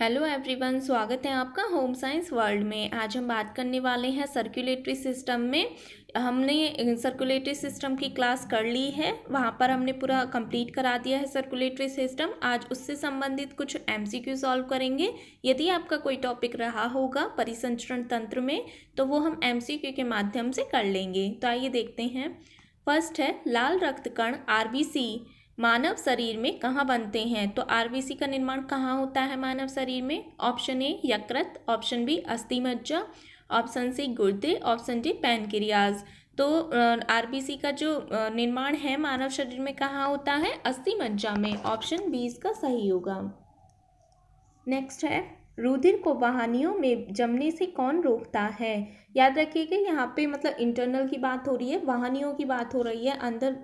Hello everyone, स्वागत है आपका होम साइंस वर्ल्ड में। आज हम बात करने वाले हैं सर्कुलेटरी सिस्टम में। हमने सर्कुलेटरी सिस्टम की क्लास कर ली है, वहाँ पर हमने पूरा कंप्लीट करा दिया है सर्कुलेटरी सिस्टम। आज उससे संबंधित कुछ एमसीक्यू सॉल्व करेंगे। यदि आपका कोई टॉपिक रहा होगा परिसंचरण तंत्र में तो वो हम एमसीक्यू के माध्यम से कर लेंगे। तो आइए देखते हैं। फर्स्ट है लाल रक्त कण आरबीसी मानव शरीर में कहाँ बनते हैं। तो आरबीसी का निर्माण कहाँ होता है मानव शरीर में? ऑप्शन ए यकृत, ऑप्शन बी अस्थि मज्जा, ऑप्शन सी गुर्दे, ऑप्शन डी पैनक्रियाज। तो आरबीसी का जो निर्माण है मानव शरीर में कहाँ होता है? अस्थि मज्जा में। ऑप्शन बी इसका सही होगा। नेक्स्ट है रुधिर को वाहिनियों में जमने से कौन रोकता है। याद रखिएगा यहाँ पे मतलब इंटरनल की बात हो रही है, वाहिनियों की बात हो रही है। अंदर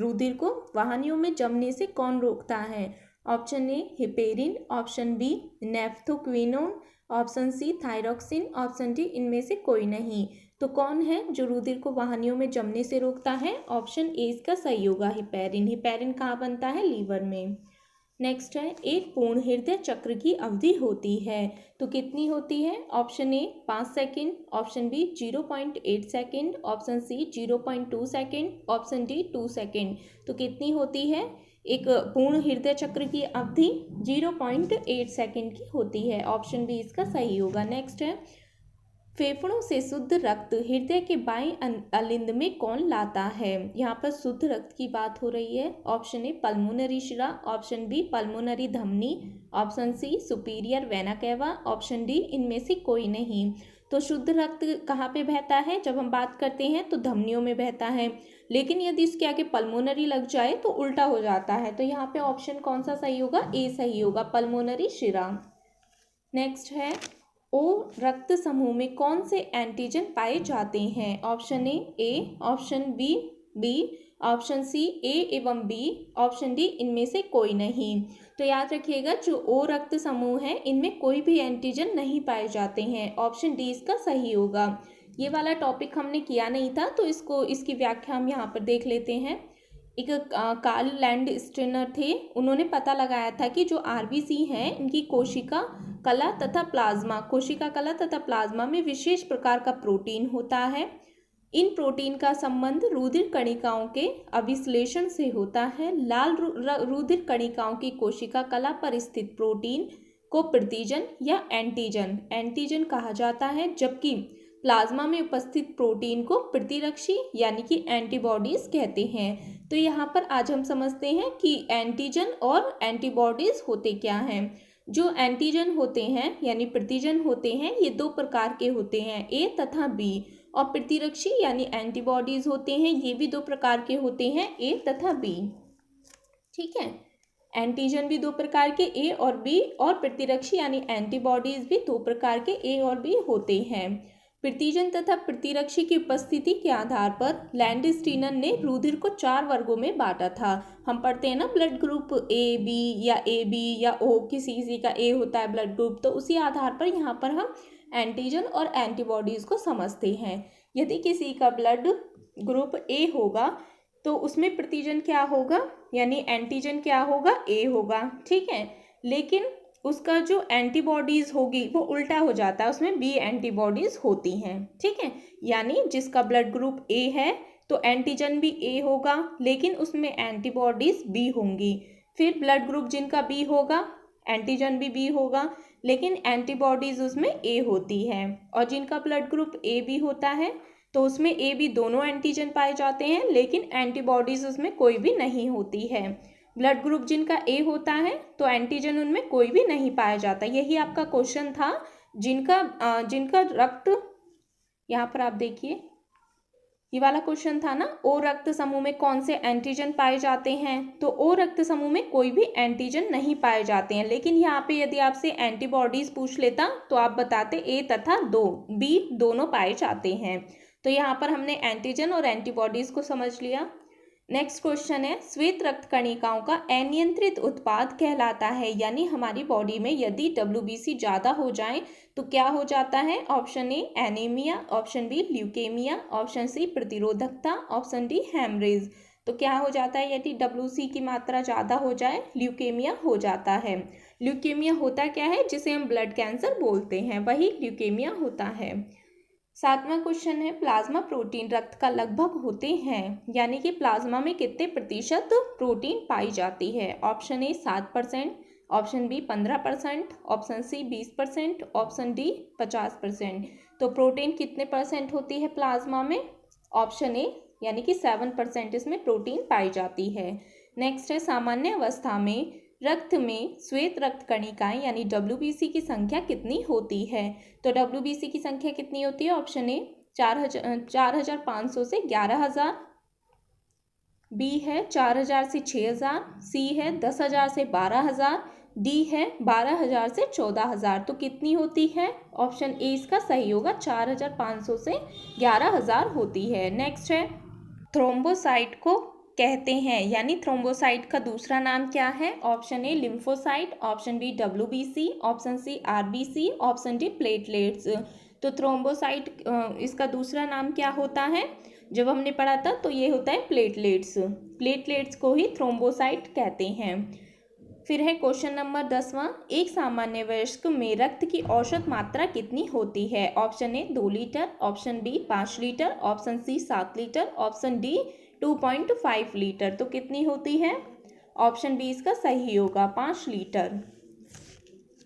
रुधिर को वाहिनियों में जमने से कौन रोकता है? Option A heparin, option B naphthoquinone, option C thyroxine, option D इनमें से कोई नहीं। तो कौन है जो रुधिर को वाहिनियों में जमने से रोकता है? ऑप्शन ए इसका सही होगा, हिपेरिन। हिपेरिन कहाँ बनता है? लीवर में। नेक्स्ट है एक पूर्ण हृदय चक्र की अवधि होती है तो कितनी होती है? Option A 5 second, option B 0.8 second, option C 0.2 second, option D 2 second. तो कितनी होती है एक पूर्ण हृदय चक्र की अवधि? 0.8 सेकेंड की होती है। ऑप्शन बी इसका सही होगा। नेक्स्ट है फेफड़ों से शुद्ध रक्त हृदय के बाएं अलिंद में कौन लाता है। यहाँ पर शुद्ध रक्त की बात हो रही है। ऑप्शन ए पल्मोनरी शिरा, ऑप्शन बी पल्मोनरी धमनी, option C superior vena cava, option D इनमें से कोई नहीं। तो शुद्ध रक्त कहाँ पे बहता है? जब हम बात करते हैं तो धमनियों में बहता है, लेकिन यदि इसके आगे पल्मोनरी लग जाए तो उल्टा हो जाता है। तो यहाँ पे ऑप्शन कौन सा सही होगा? ए सही होगा, पल्मोनरी शिरा। नेक्स्ट है ओ रक्त समूह में कौन से एंटीजन पाए जाते हैं। Option A, option B, option C A एवं बी, ऑप्शन डी इनमें से कोई नहीं। तो याद रखिएगा जो ओ रक्त समूह है इनमें कोई भी एंटीजन नहीं पाए जाते हैं। ऑप्शन डी इसका सही होगा। ये वाला टॉपिक हमने किया नहीं था तो इसकी व्याख्या हम यहाँ पर देख लेते हैं। एक कार्ल लैंडस्टेनर थे, उन्होंने पता लगाया था कि जो आरबीसी हैं इनकी कोशिका कला तथा प्लाज्मा में विशेष प्रकार का प्रोटीन होता है। इन प्रोटीन का संबंध रुधिर कणिकाओं के अभिश्लेषण से होता है। लाल रुधिर कणिकाओं की कोशिका कला पर स्थित प्रोटीन को प्रतिजन या एंटीजन कहा जाता है, जबकि प्लाज्मा में उपस्थित प्रोटीन को प्रतिरक्षी यानी कि एंटीबॉडीज कहते हैं। तो यहाँ पर आज हम समझते हैं कि एंटीजन और एंटीबॉडीज होते क्या हैं। जो एंटीजन होते हैं यानी प्रतिजन होते हैं ये दो प्रकार के होते हैं, ए तथा बी। और प्रतिरक्षी यानी एंटीबॉडीज होते हैं ये भी दो प्रकार के होते हैं, ए तथा बी। ठीक है, एंटीजन भी दो प्रकार के ए और बी, और प्रतिरक्षी यानी एंटीबॉडीज भी दो प्रकार के ए और बी होते हैं। प्रतिजन तथा प्रतिरक्षी की उपस्थिति के आधार पर लैंडस्टीनर ने रुधिर को 4 वर्गों में बांटा था। हम पढ़ते हैं ना ब्लड ग्रुप ए बी या ओ, किसी का ए होता है ब्लड ग्रुप, तो उसी आधार पर यहाँ पर हम एंटीजन और एंटीबॉडीज को समझते हैं। यदि किसी का ब्लड ग्रुप ए होगा तो उसमें प्रतिजन क्या होगा यानी एंटीजन क्या होगा? ए होगा। ठीक है, लेकिन उसका जो एंटीबॉडीज होगी वो उल्टा हो जाता है, उसमें बी एंटीबॉडीज होती हैं। ठीक है, यानी जिसका ब्लड ग्रुप ए है तो एंटीजन भी ए होगा लेकिन उसमें एंटीबॉडीज बी होंगी। फिर ब्लड ग्रुप जिनका बी होगा एंटीजन भी बी होगा लेकिन एंटीबॉडीज उसमें ए होती है। और जिनका ब्लड ग्रुप ए बी होता है तो उसमें ए बी दोनों एंटीजन पाए जाते हैं लेकिन एंटीबॉडीज उसमें कोई भी नहीं होती है। ब्लड ग्रुप जिनका ए होता है तो एंटीजन उनमें कोई भी नहीं पाया जाता। यही आपका क्वेश्चन था। जिनका रक्त, यहाँ पर आप देखिए ये वाला क्वेश्चन था ना, ओ रक्त समूह में कौन से एंटीजन पाए जाते हैं। तो ओ रक्त समूह में कोई भी एंटीजन नहीं पाए जाते हैं, लेकिन यहाँ पे यदि आपसे एंटीबॉडीज पूछ लेता तो आप बताते ए तथा बी दोनों पाए जाते हैं। तो यहाँ पर हमने एंटीजन और एंटीबॉडीज को समझ लिया। नेक्स्ट क्वेश्चन है श्वेत रक्त कणिकाओं का अनियंत्रित उत्पाद कहलाता है, यानी हमारी बॉडी में यदि WBC ज़्यादा हो जाए तो क्या हो जाता है। Option A anaemia, option B leukaemia, option C प्रतिरोधकता, ऑप्शन डी हेमरेज। तो क्या हो जाता है यदि WBC की मात्रा ज़्यादा हो जाए? ल्यूकेमिया हो जाता है। ल्यूकेमिया होता क्या है, जिसे हम ब्लड कैंसर बोलते हैं, वही ल्यूकेमिया होता है। 7वां क्वेश्चन है, प्लाज्मा प्रोटीन रक्त का लगभग होते हैं, यानी कि प्लाज्मा में कितने प्रतिशत प्रोटीन पाई जाती है। Option A 7%, option B 15%, option C 20%, option D 50%। तो प्रोटीन कितने परसेंट होती है प्लाज्मा में, ऑप्शन ए यानी कि 7% इसमें प्रोटीन पाई जाती है। नेक्स्ट है, सामान्य अवस्था में रक्त में श्वेत रक्त कणिकाएं यानी WBC की संख्या कितनी होती है। तो WBC की संख्या कितनी होती है, ऑप्शन ए 4,500 से 11,000, बी है 4,000 से 6,000, सी है 10,000 से 12,000, डी है 12,000 से 14,000। तो कितनी होती है, ऑप्शन ए इसका सही होगा, 4,500 से 11,000 होती है। नेक्स्ट है, थ्रोम्बोसाइट को कहते हैं, यानी थ्रोम्बोसाइट का दूसरा नाम क्या है। Option A lymphocyte, option B WBC, option C RBC, option D platelets. तो थ्रोम्बोसाइट इसका दूसरा नाम क्या होता है, जब हमने पढ़ा था तो ये होता है प्लेटलेट्स। प्लेटलेट्स को ही थ्रोम्बोसाइट कहते हैं। फिर है क्वेश्चन नंबर 10वां, एक सामान्य वयस्क में रक्त की औसत मात्रा कितनी होती है। Option A 2 litre, option B 5 litre, option C 7 litre, option D 2.5 litre. तो कितनी होती है, ऑप्शन बी इसका सही होगा, 5 लीटर।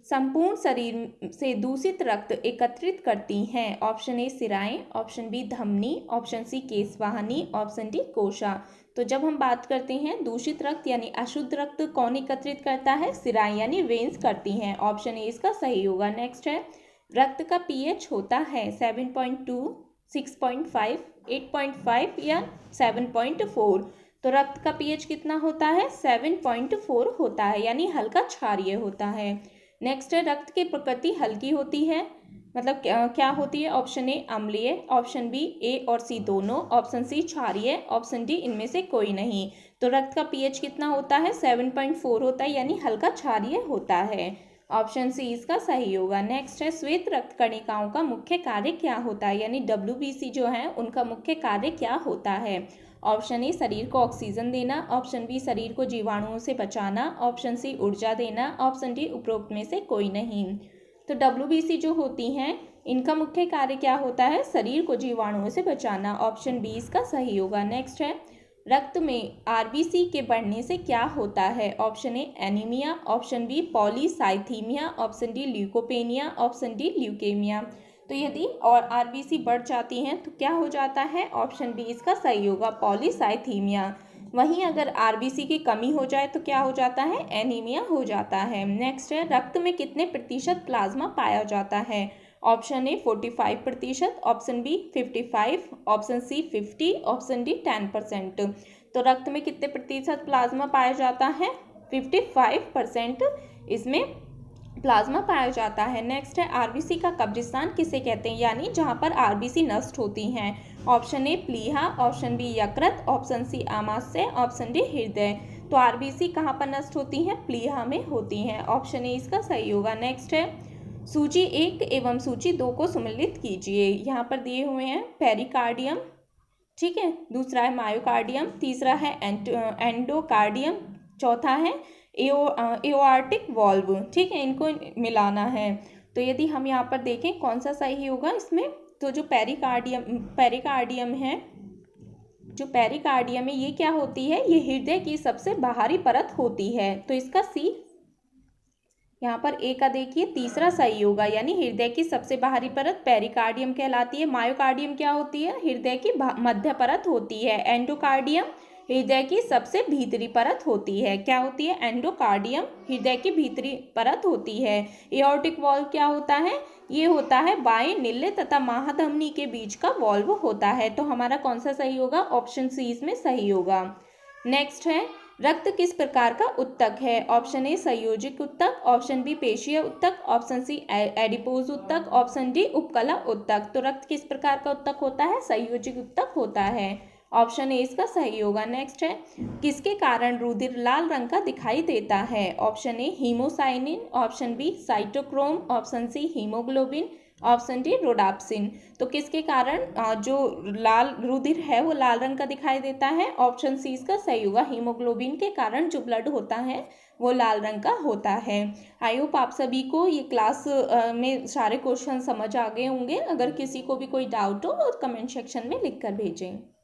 संपूर्ण शरीर से दूषित रक्त एकत्रित करती हैं। ऑप्शन ए सिराएं, ऑप्शन बी धमनी, ऑप्शन सी केशवाहिनी, ऑप्शन डी कोशा। तो जब हम बात करते हैं दूषित रक्त यानी अशुद्ध रक्त कौन एकत्रित करता है, सिराएं यानी वेन्स करती हैं। ऑप्शन ए इसका सही होगा। नेक्स्ट है, रक्त का pH होता है 7.2, 6.5, 8.5 या 7.4। तो रक्त का pH कितना होता है, 7.4 होता है, यानी हल्का क्षारीय होता है। नेक्स्ट है, रक्त की प्रकृति हल्की होती है, मतलब क्या होती है। ऑप्शन ए अम्लीय, ऑप्शन बी ए और सी दोनों, ऑप्शन सी क्षारीय, ऑप्शन डी इनमें से कोई नहीं। तो रक्त का pH कितना होता है, 7.4 होता है, यानी हल्का क्षारीय होता है। ऑप्शन सी इसका सही होगा। नेक्स्ट है, श्वेत रक्त कणिकाओं का मुख्य कार्य क्या होता है, यानी WBC जो है उनका मुख्य कार्य क्या होता है। ऑप्शन ए शरीर को ऑक्सीजन देना, ऑप्शन बी शरीर को जीवाणुओं से बचाना, ऑप्शन सी ऊर्जा देना, ऑप्शन डी उपरोक्त में से कोई नहीं। तो WBC जो होती हैं इनका मुख्य कार्य क्या होता है, शरीर को जीवाणुओं से बचाना। ऑप्शन बी इसका सही होगा। नेक्स्ट है, रक्त में RBC के बढ़ने से क्या होता है। Option A anaemia, option B polycythaemia, option D leukopenia, option D leukaemia. तो यदि और RBC बढ़ जाती हैं तो क्या हो जाता है, ऑप्शन बी इसका सही होगा, पॉलीसाइथीमिया। वहीं अगर RBC की कमी हो जाए तो क्या हो जाता है, एनीमिया हो जाता है। नेक्स्ट है, रक्त में कितने प्रतिशत प्लाज्मा पाया जाता है। Option A 45%, option B 55, option C 50, option D 10%। तो रक्त में कितने प्रतिशत प्लाज्मा पाया जाता है, 55% इसमें प्लाज्मा पाया जाता है। नेक्स्ट है, RBC का कब्रिस्तान किसे कहते हैं, यानी जहां पर RBC नष्ट होती हैं। ऑप्शन ए प्लीहा, ऑप्शन बी यकृत, ऑप्शन सी आमाशय, ऑप्शन डी हृदय। तो RBC कहाँ पर नष्ट होती हैं, प्लीहा में होती हैं। ऑप्शन ए इसका सही होगा। नेक्स्ट है, सूची 1 एवं सूची 2 को सम्मिलित कीजिए। यहाँ पर दिए हुए हैं पेरिकार्डियम, ठीक है, दूसरा है मायोकार्डियम, तीसरा है एंडोकार्डियम, चौथा है एओर्टिक वॉल्व, ठीक है, इनको मिलाना है। तो यदि हम यहाँ पर देखें कौन सा सही होगा इसमें, तो जो पेरिकार्डियम है, जो पेरिकार्डियम है ये क्या होती है, ये हृदय की सबसे बाहरी परत होती है। तो इसका सी यहाँ पर ए का देखिए तीसरा सही होगा, यानी हृदय की सबसे बाहरी परत पेरिकार्डियम कहलाती है। मायोकार्डियम क्या होती है, हृदय की मध्य परत होती है। एंडोकार्डियम हृदय की सबसे भीतरी परत होती है। क्या होती है, एंडोकार्डियम हृदय की भीतरी परत होती है। एओर्टिक वॉल्व क्या होता है, ये होता है बाएं नीले तथा महाधमनी के बीच का वॉल्व होता है। तो हमारा कौन सा सही होगा, ऑप्शन सी इसमें सही होगा। नेक्स्ट है, रक्त किस प्रकार का उत्तक है। ऑप्शन ए संयोजिक उत्तक, ऑप्शन बी पेशीय उत्तक, ऑप्शन सी एडिपोज उत्तक, ऑप्शन डी उपकला उत्तक। तो रक्त किस प्रकार का उत्तक होता है, संयोजिक उत्तक होता है। ऑप्शन ए इसका सही होगा। नेक्स्ट है, किसके कारण रुधिर लाल रंग का दिखाई देता है। Option A haemocyanin, option B cytochrome, option C haemoglobin, option D rhodopsin. तो किसके कारण जो लाल रुधिर है वो लाल रंग का दिखाई देता है? ऑप्शन सी इसका सही होगा, हीमोग्लोबिन के कारण जो ब्लड होता है वो लाल रंग का होता है। आई होप आप सभी को ये क्लास में सारे क्वेश्चन समझ आ गए होंगे। अगर किसी को भी कोई डाउट हो तो कमेंट सेक्शन में लिख कर भेजें।